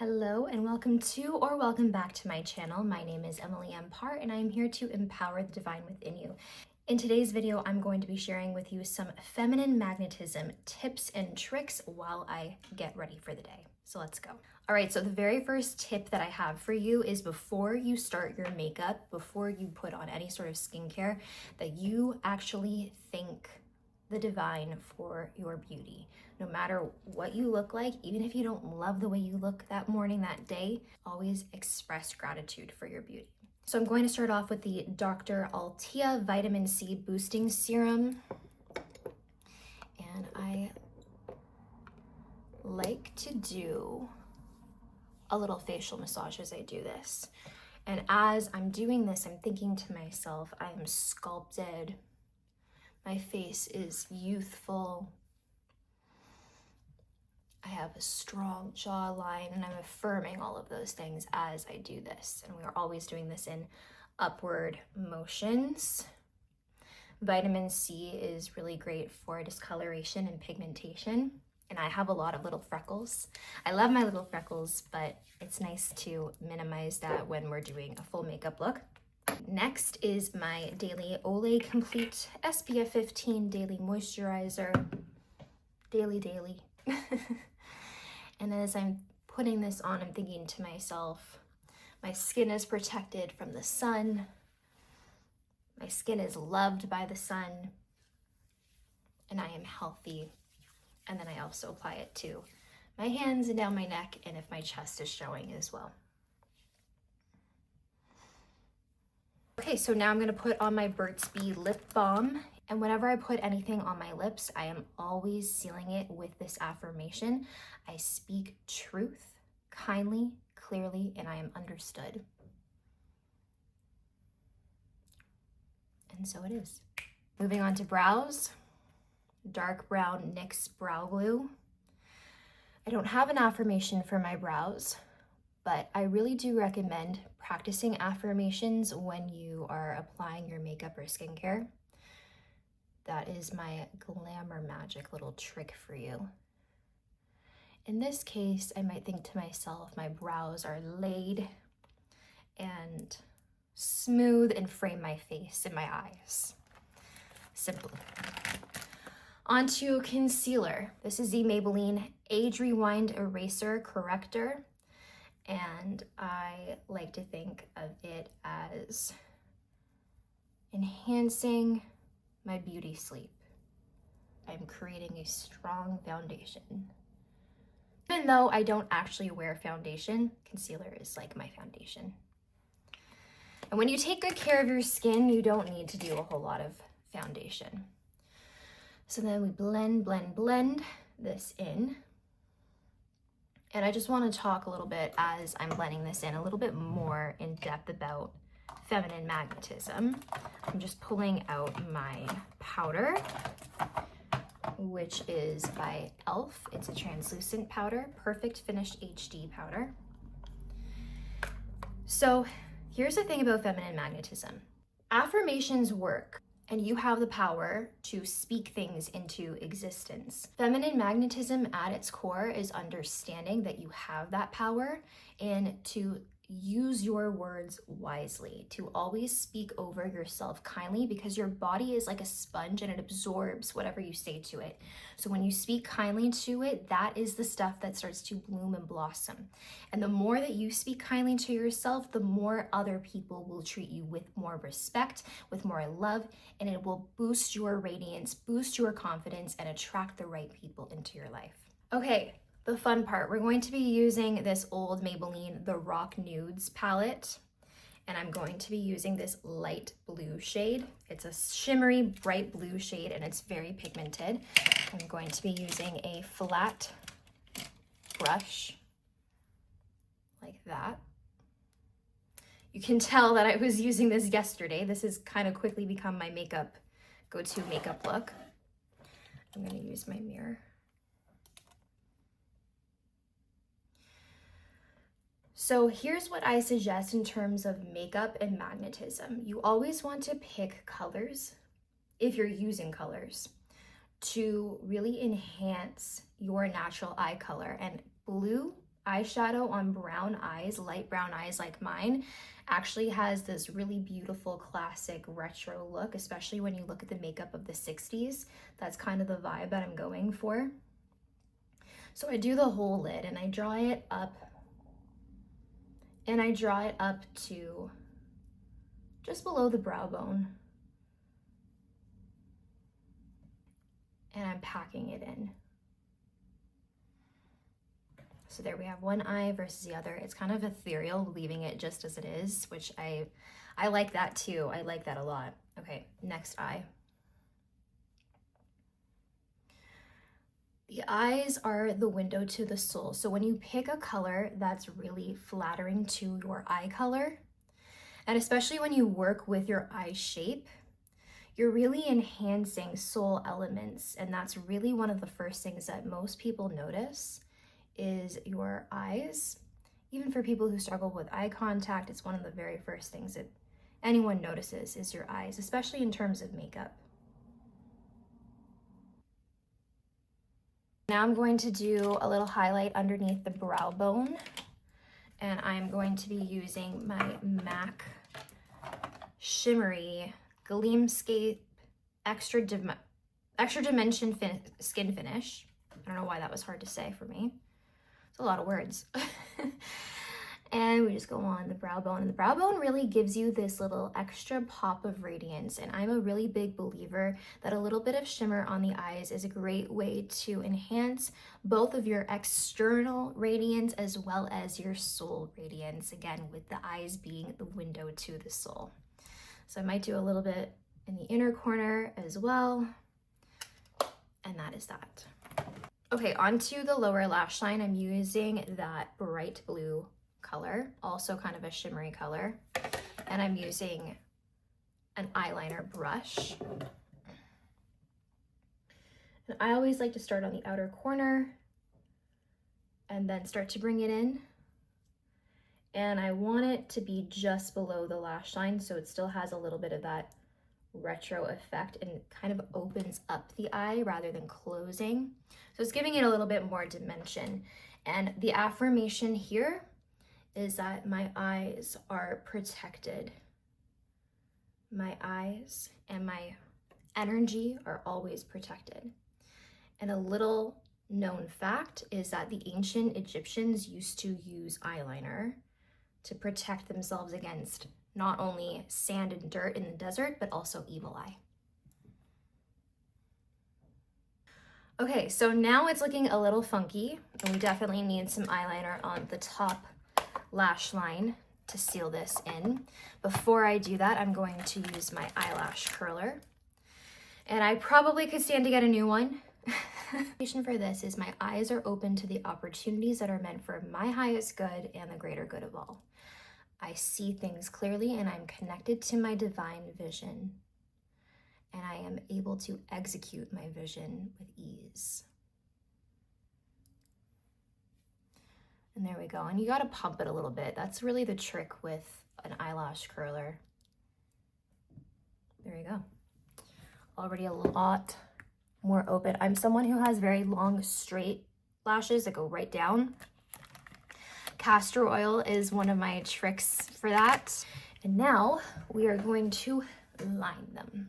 Hello and welcome back to my channel. My name is Emily M. Parr and I am here to empower the divine within you. In today's video, I'm going to be sharing with you some feminine magnetism tips and tricks while I get ready for the day. So let's go. All right, so the very first tip that I have for you is before you start your makeup, before you put on any sort of skincare, that you actually thank the divine for your beauty. No matter what you look like, even if you don't love the way you look that morning, that day, always express gratitude for your beauty. So I'm going to start off with the Dr. Altea Vitamin C Boosting Serum. And I like to do a little facial massage as I do this. And as I'm doing this, I'm thinking to myself, I am sculpted. My face is youthful. I have a strong jawline, and I'm affirming all of those things as I do this. And we are always doing this in upward motions. Vitamin C is really great for discoloration and pigmentation. And I have a lot of little freckles. I love my little freckles, but it's nice to minimize that when we're doing a full makeup look. Next is my Daily Olay Complete SPF 15 Daily Moisturizer. Daily. And as I'm putting this on, I'm thinking to myself, my skin is protected from the sun. My skin is loved by the sun. And I am healthy. And then I also apply it to my hands and down my neck, and if my chest is showing as well. Okay, so now I'm gonna put on my Burt's Bee lip balm. And whenever I put anything on my lips, I am always sealing it with this affirmation. I speak truth, kindly, clearly, and I am understood. And so it is. Moving on to brows. Dark brown NYX brow glue. I don't have an affirmation for my brows, but I really do recommend practicing affirmations when you are applying your makeup or skincare. That is my Glamour magic little trick for you. In this case, I might think to myself, my brows are laid and smooth and frame my face and my eyes. Simple. Onto concealer. This is the Maybelline Age Rewind Eraser Corrector. And I like to think of it as enhancing my beauty sleep. I'm creating a strong foundation. Even though I don't actually wear foundation, concealer is like my foundation. And when you take good care of your skin, you don't need to do a whole lot of foundation. So then we blend this in. And I just want to talk a little bit as I'm blending this in, a little bit more in depth about feminine magnetism. I'm just pulling out my powder, which is by e.l.f. It's a translucent powder, Perfect Finish HD powder. So here's the thing about feminine magnetism. Affirmations work, and you have the power to speak things into existence. Feminine magnetism at its core is understanding that you have that power and to use your words wisely, to always speak over yourself kindly, because your body is like a sponge and it absorbs whatever you say to it. So when you speak kindly to it, that is the stuff that starts to bloom and blossom. And the more that you speak kindly to yourself, the more other people will treat you with more respect, with more love, and it will boost your radiance, boost your confidence, and attract the right people into your life. Okay. The fun part, we're going to be using this old Maybelline The Rock Nudes palette, and I'm going to be using this light blue shade. It's a shimmery, bright blue shade, and it's very pigmented. I'm going to be using a flat brush like that. You can tell that I was using this yesterday. This has kind of quickly become my go-to makeup look. I'm going to use my mirror. So here's what I suggest in terms of makeup and magnetism. You always want to pick colors, if you're using colors, to really enhance your natural eye color. And blue eyeshadow on brown eyes, light brown eyes like mine, actually has this really beautiful classic retro look, especially when you look at the makeup of the 60s. That's kind of the vibe that I'm going for. So I do the whole lid and I draw it up, and I draw it up to just below the brow bone. And I'm packing it in. So there we have one eye versus the other. It's kind of ethereal, leaving it just as it is, which I like that too. I like that a lot. Okay, next eye. The eyes are the window to the soul. So when you pick a color that's really flattering to your eye color, and especially when you work with your eye shape, you're really enhancing soul elements. And that's really one of the first things that most people notice is your eyes. Even for people who struggle with eye contact, it's one of the very first things that anyone notices is your eyes, especially in terms of makeup. Now I'm going to do a little highlight underneath the brow bone, and I'm going to be using my MAC Shimmery Gleamscape Extra Dimension Skin Finish. I don't know why that was hard to say for me. It's a lot of words. And we just go on the brow bone, and the brow bone really gives you this little extra pop of radiance. And I'm a really big believer that a little bit of shimmer on the eyes is a great way to enhance both of your external radiance as well as your soul radiance, again with the eyes being the window to the soul. So I might do a little bit in the inner corner as well, and that is that. Okay, onto the lower lash line. I'm using that bright blue color, also kind of a shimmery color, and I'm using an eyeliner brush. And I always like to start on the outer corner and then start to bring it in, and I want it to be just below the lash line so it still has a little bit of that retro effect and kind of opens up the eye rather than closing. So it's giving it a little bit more dimension. And the affirmation here is that my eyes are protected. My eyes and my energy are always protected. And a little known fact is that the ancient Egyptians used to use eyeliner to protect themselves against not only sand and dirt in the desert, but also evil eye. Okay, so now it's looking a little funky, and we definitely need some eyeliner on the top lash line to seal this in. Before I do that, I'm going to use my eyelash curler, and I probably could stand to get a new one. The reason for this is my eyes are open to the opportunities that are meant for my highest good and the greater good of all. I see things clearly, and I'm connected to my divine vision, and I am able to execute my vision with ease. And there we go. And you got to pump it a little bit. That's really the trick with an eyelash curler. There you go. Already a lot more open. I'm someone who has very long, straight lashes that go right down. Castor oil is one of my tricks for that. And now we are going to line them.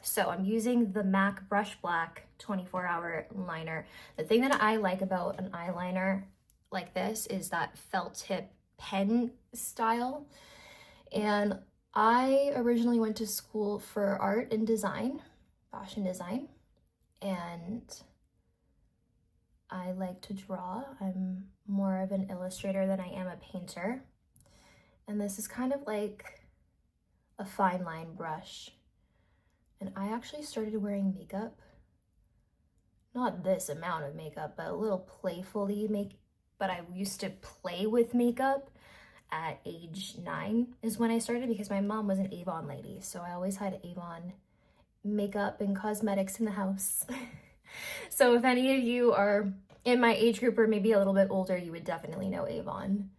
So I'm using the MAC Brush Black 24-hour liner. The thing that I like about an eyeliner like this is that felt tip pen style. And I originally went to school for art and design, fashion design, and I like to draw. I'm more of an illustrator than I am a painter. And this is kind of like a fine line brush. And I actually started wearing makeup. Not this amount of makeup, but a little playfully but I used to play with makeup at age 9 is when I started, because my mom was an Avon lady. So I always had Avon makeup and cosmetics in the house. So if any of you are in my age group or maybe a little bit older, you would definitely know Avon.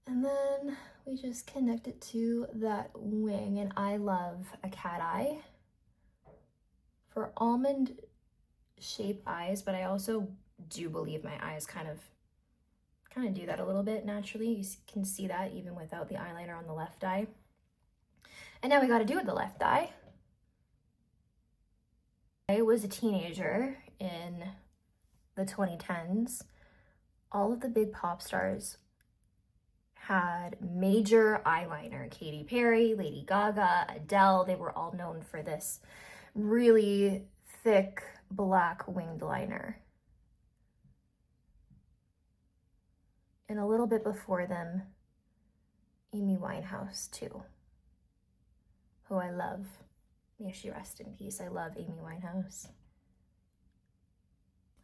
And then we just connect it to that wing, and I love a cat eye for almond shaped eyes, but I also do believe my eyes kind of trying to do that a little bit naturally. You can see that even without the eyeliner on the left eye. And now we got to do it with the left eye. I was a teenager in the 2010s. All of the big pop stars had major eyeliner. Katy Perry, Lady Gaga, Adele, they were all known for this really thick black winged liner. And a little bit before them, Amy Winehouse too, who I love. May she rest in peace. I love Amy Winehouse.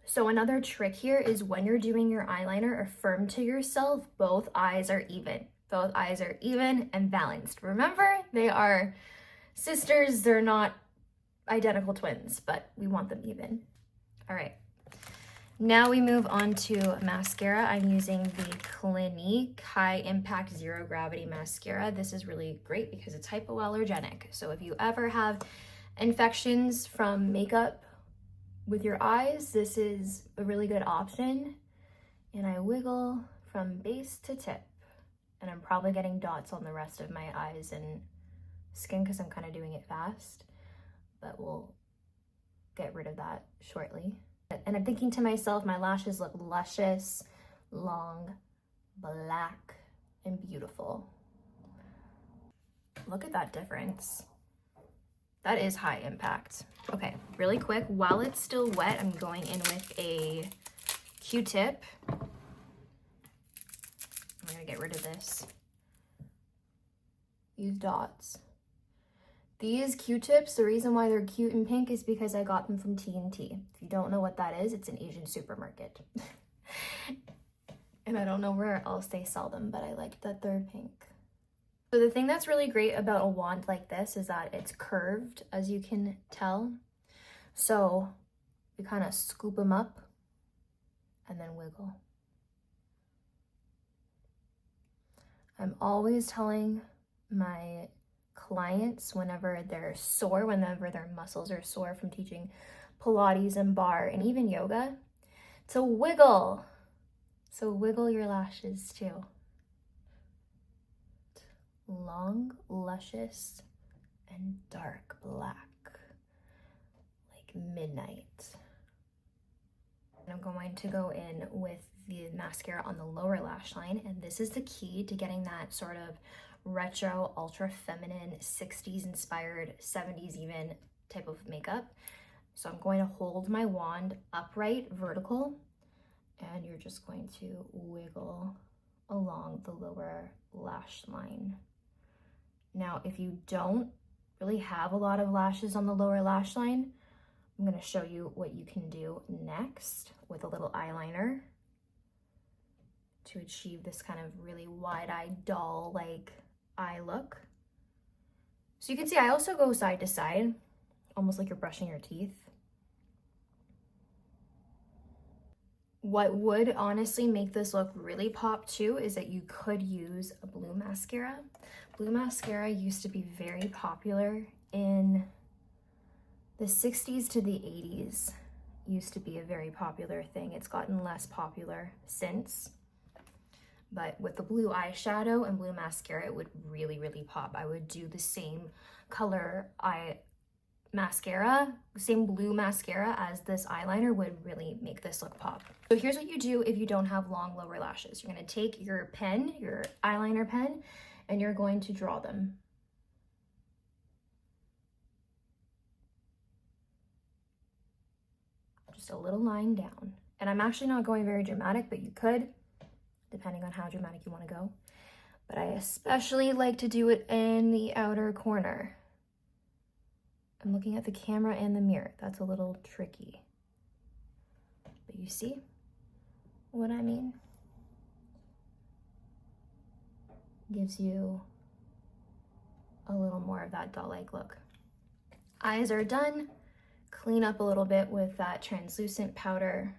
So another trick here is when you're doing your eyeliner, affirm to yourself, both eyes are even. Both eyes are even and balanced. Remember, they are sisters. They're not identical twins, but we want them even. All right. Now we move on to mascara. I'm using the Clinique High Impact Zero Gravity Mascara. This is really great because it's hypoallergenic. So if you ever have infections from makeup with your eyes, this is a really good option. And I wiggle from base to tip. And I'm probably getting dots on the rest of my eyes and skin because I'm kind of doing it fast. But we'll get rid of that shortly. And I'm thinking to myself, my lashes look luscious, long, black, and beautiful. Look at that difference. That is high impact. Okay, really quick, while it's still wet, I'm going in with a Q-tip. I'm gonna get rid of this. These dots. These Q-tips, the reason why they're cute and pink is because I got them from T&T. If you don't know what that is, it's an Asian supermarket. And I don't know where else they sell them, but I like that they're pink. So the thing that's really great about a wand like this is that it's curved, as you can tell. So we kind of scoop them up and then wiggle. I'm always telling my clients whenever they're sore, whenever their muscles are sore from teaching Pilates and bar and even yoga, to wiggle. So wiggle your lashes too. Long, luscious, and dark black, like midnight. And I'm going to go in with the mascara on the lower lash line, and this is the key to getting that sort of retro, ultra feminine, 60s inspired, 70s even type of makeup. So I'm going to hold my wand upright, vertical, and you're just going to wiggle along the lower lash line. Now, if you don't really have a lot of lashes on the lower lash line, I'm going to show you what you can do next with a little eyeliner to achieve this kind of really wide-eyed, doll-like eye look. So you can see I also go side to side, almost like you're brushing your teeth. What would honestly make this look really pop too is that you could use a blue mascara. Blue mascara used to be very popular in the 60s to the 80s. Used to be a very popular thing. It's gotten less popular since. But with the blue eyeshadow and blue mascara, it would really, really pop. I would do the same color mascara, same blue mascara as this eyeliner would really make this look pop. So here's what you do if you don't have long lower lashes. You're gonna take your pen, your eyeliner pen, and you're going to draw them. Just a little line down. And I'm actually not going very dramatic, but you could, depending on how dramatic you want to go. But I especially like to do it in the outer corner. I'm looking at the camera and the mirror. That's a little tricky. But you see what I mean? Gives you a little more of that doll-like look. Eyes are done. Clean up a little bit with that translucent powder.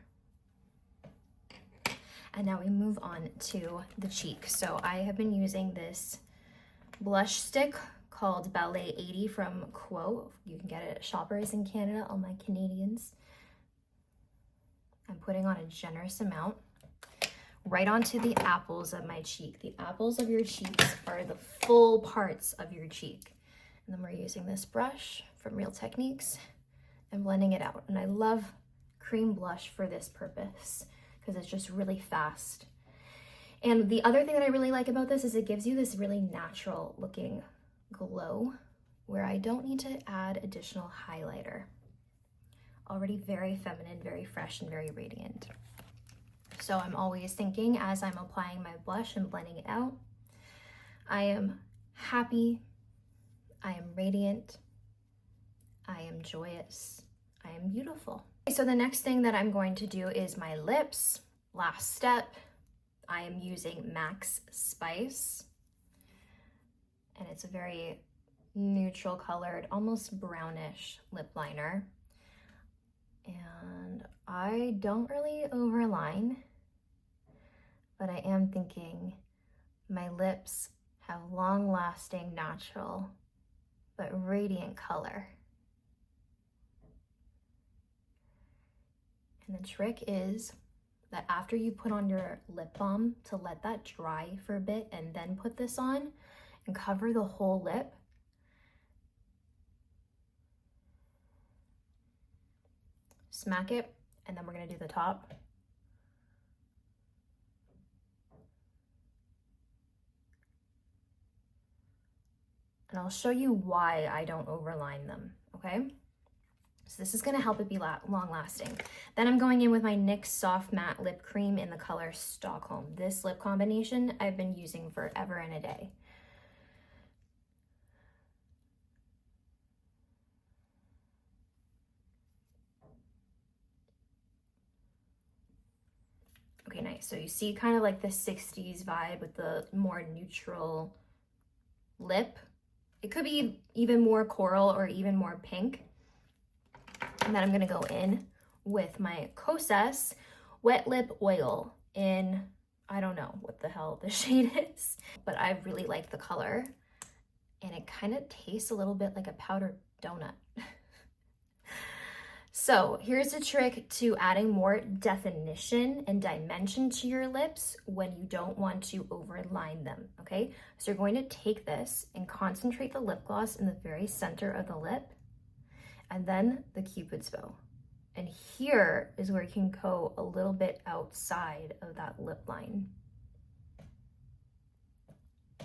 And now we move on to the cheek. So I have been using this blush stick called Ballet 80 from Quo. You can get it at Shoppers in Canada, all my Canadians. I'm putting on a generous amount. right onto the apples of my cheek. The apples of your cheeks are the full parts of your cheek. And then we're using this brush from Real Techniques and blending it out. And I love cream blush for this purpose because it's just really fast. And the other thing that I really like about this is it gives you this really natural looking glow where I don't need to add additional highlighter. Already very feminine, very fresh, and very radiant. So I'm always thinking as I'm applying my blush and blending it out, I am happy, I am radiant, I am joyous, I am beautiful. So the next thing that I'm going to do is my lips. Last step, I am using Max Spice, and it's a very neutral colored, almost brownish lip liner. And I don't really overline, but I am thinking my lips have long-lasting, natural, but radiant color. And the trick is that after you put on your lip balm, to let that dry for a bit and then put this on and cover the whole lip. Smack it, and then we're gonna do the top. And I'll show you why I don't overline them, okay? So this is gonna help it be long lasting. Then I'm going in with my NYX Soft Matte Lip Cream in the color Stockholm. This lip combination I've been using forever and a day. Okay, nice. So you see kind of like the 60s vibe with the more neutral lip. It could be even more coral or even more pink. And then I'm gonna go in with my Kosas Wet Lip Oil in, I don't know what the hell the shade is, but I really like the color. And it kind of tastes a little bit like a powdered donut. So here's a trick to adding more definition and dimension to your lips when you don't want to overline them, okay? So you're going to take this and concentrate the lip gloss in the very center of the lip, and then the Cupid's bow. And here is where you can go a little bit outside of that lip line.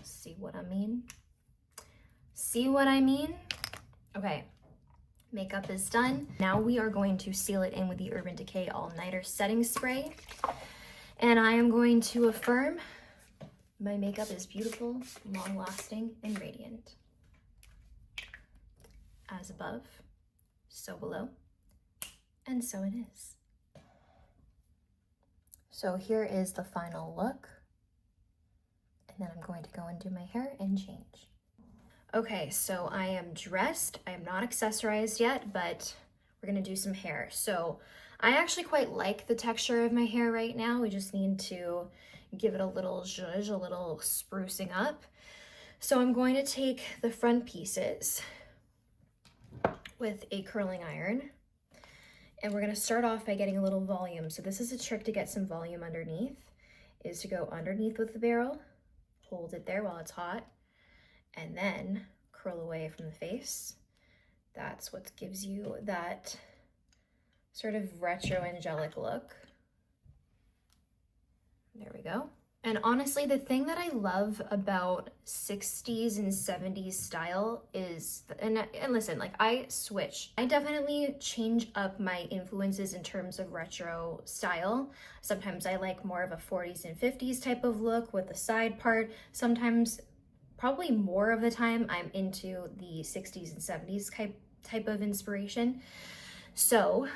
See what I mean? See what I mean? Okay. Makeup is done. Now we are going to seal it in with the Urban Decay All Nighter Setting Spray. And I am going to affirm my makeup is beautiful, long lasting, and radiant. As above, so below, and so it is. So here is the final look. And then I'm going to go and do my hair and change. Okay, so I am dressed. I am not accessorized yet, but we're gonna do some hair. So I actually quite like the texture of my hair right now. We just need to give it a little zhuzh, a little sprucing up. So I'm going to take the front pieces with a curling iron, and we're gonna start off by getting a little volume. So this is a trick to get some volume underneath, is to go underneath with the barrel, hold it there while it's hot, and then curl away from the face. That's what gives you that sort of retro angelic look. There we go. And honestly, the thing that I love about 60s and 70s style is, and listen, like I switch. I definitely change up my influences in terms of retro style. Sometimes I like more of a 40s and 50s type of look with the side part. Sometimes, probably more of the time, I'm into the 60s and 70s type of inspiration. So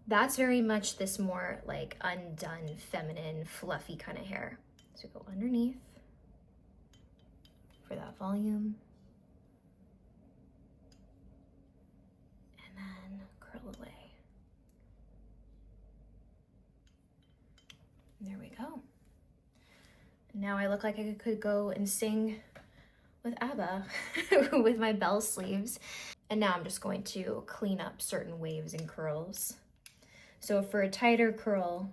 that's very much this more like undone, feminine, fluffy kind of hair. So go underneath for that volume. And then curl away. And there we go. Now I look like I could go and sing with ABBA with my bell sleeves. And now I'm just going to clean up certain waves and curls. So for a tighter curl,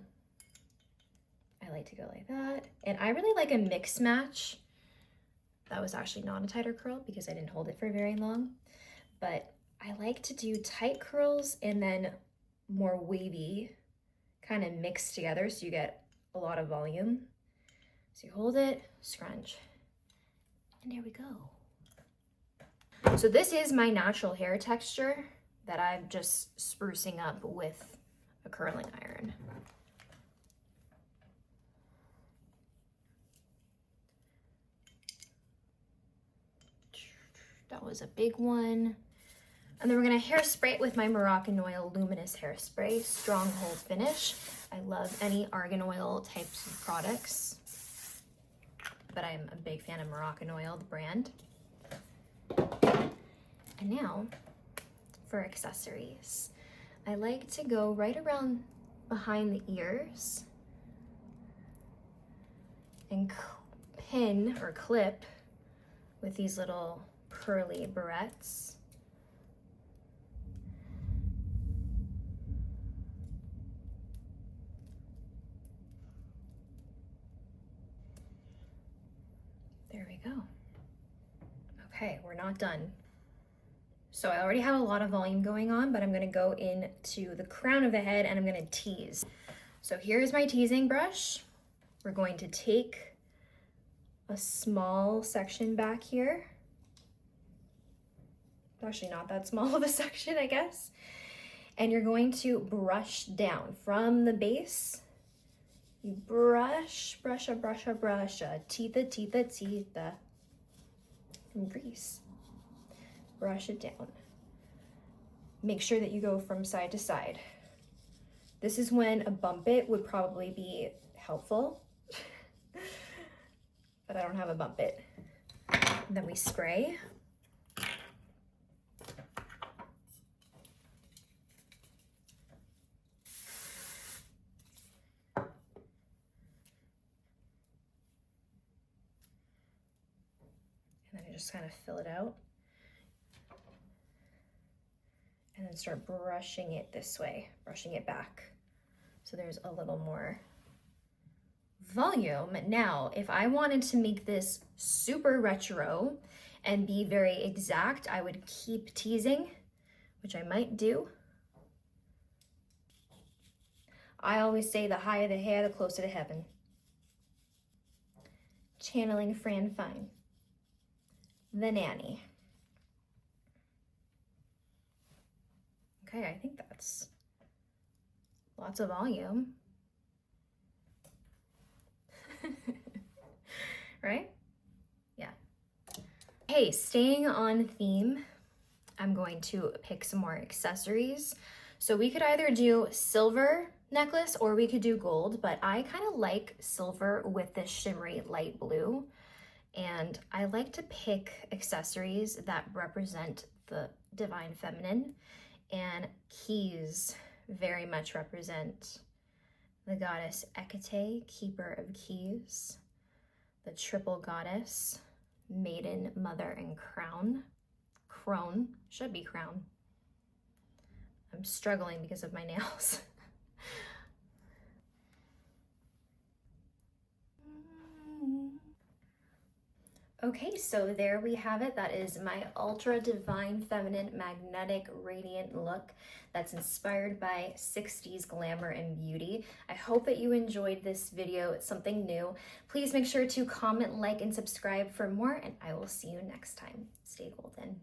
I like to go like that. And I really like a mix match. That was actually not a tighter curl because I didn't hold it for very long. But I like to do tight curls and then more wavy kind of mixed together so you get a lot of volume. So you hold it, scrunch, and there we go. So this is my natural hair texture that I'm just sprucing up with a curling iron. That was a big one. And then we're gonna hairspray it with my Moroccan Oil Luminous Hairspray, Stronghold Finish. I love any argan oil types of products, but I'm a big fan of Moroccan Oil, the brand. And now for accessories. I like to go right around behind the ears and pin or clip with these little curly barrettes. There we go. Okay, we're not done. So I already have a lot of volume going on, but I'm gonna go into the crown of the head and I'm gonna tease. So here's my teasing brush. We're going to take a small section back here. Actually not that small of a section, I guess. And you're going to brush down from the base. You brush, teetha, from grease. Brush it down. Make sure that you go from side to side. This is when a bump it would probably be helpful, but I don't have a bump it. And then we spray. Just kind of fill it out and then start brushing it this way, brushing it back. So there's a little more volume. Now, if I wanted to make this super retro and be very exact, I would keep teasing, which I might do. I always say the higher the hair, the closer to heaven. Channeling Fran Fine. The nanny. Okay, I think that's lots of volume. Right? Yeah. Hey, staying on theme, I'm going to pick some more accessories. So we could either do silver necklace or we could do gold, but I kind of like silver with this shimmery light blue. And I like to pick accessories that represent the divine feminine, and keys very much represent the goddess Hecate, keeper of keys, the triple goddess, maiden, mother, and crown. Crone, should be crown. I'm struggling because of my nails. Okay, so there we have it. That is my ultra divine feminine magnetic radiant look that's inspired by 60s glamour and beauty. I hope that you enjoyed this video. It's something new. Please make sure to comment, like, and subscribe for more, and I will see you next time. Stay golden.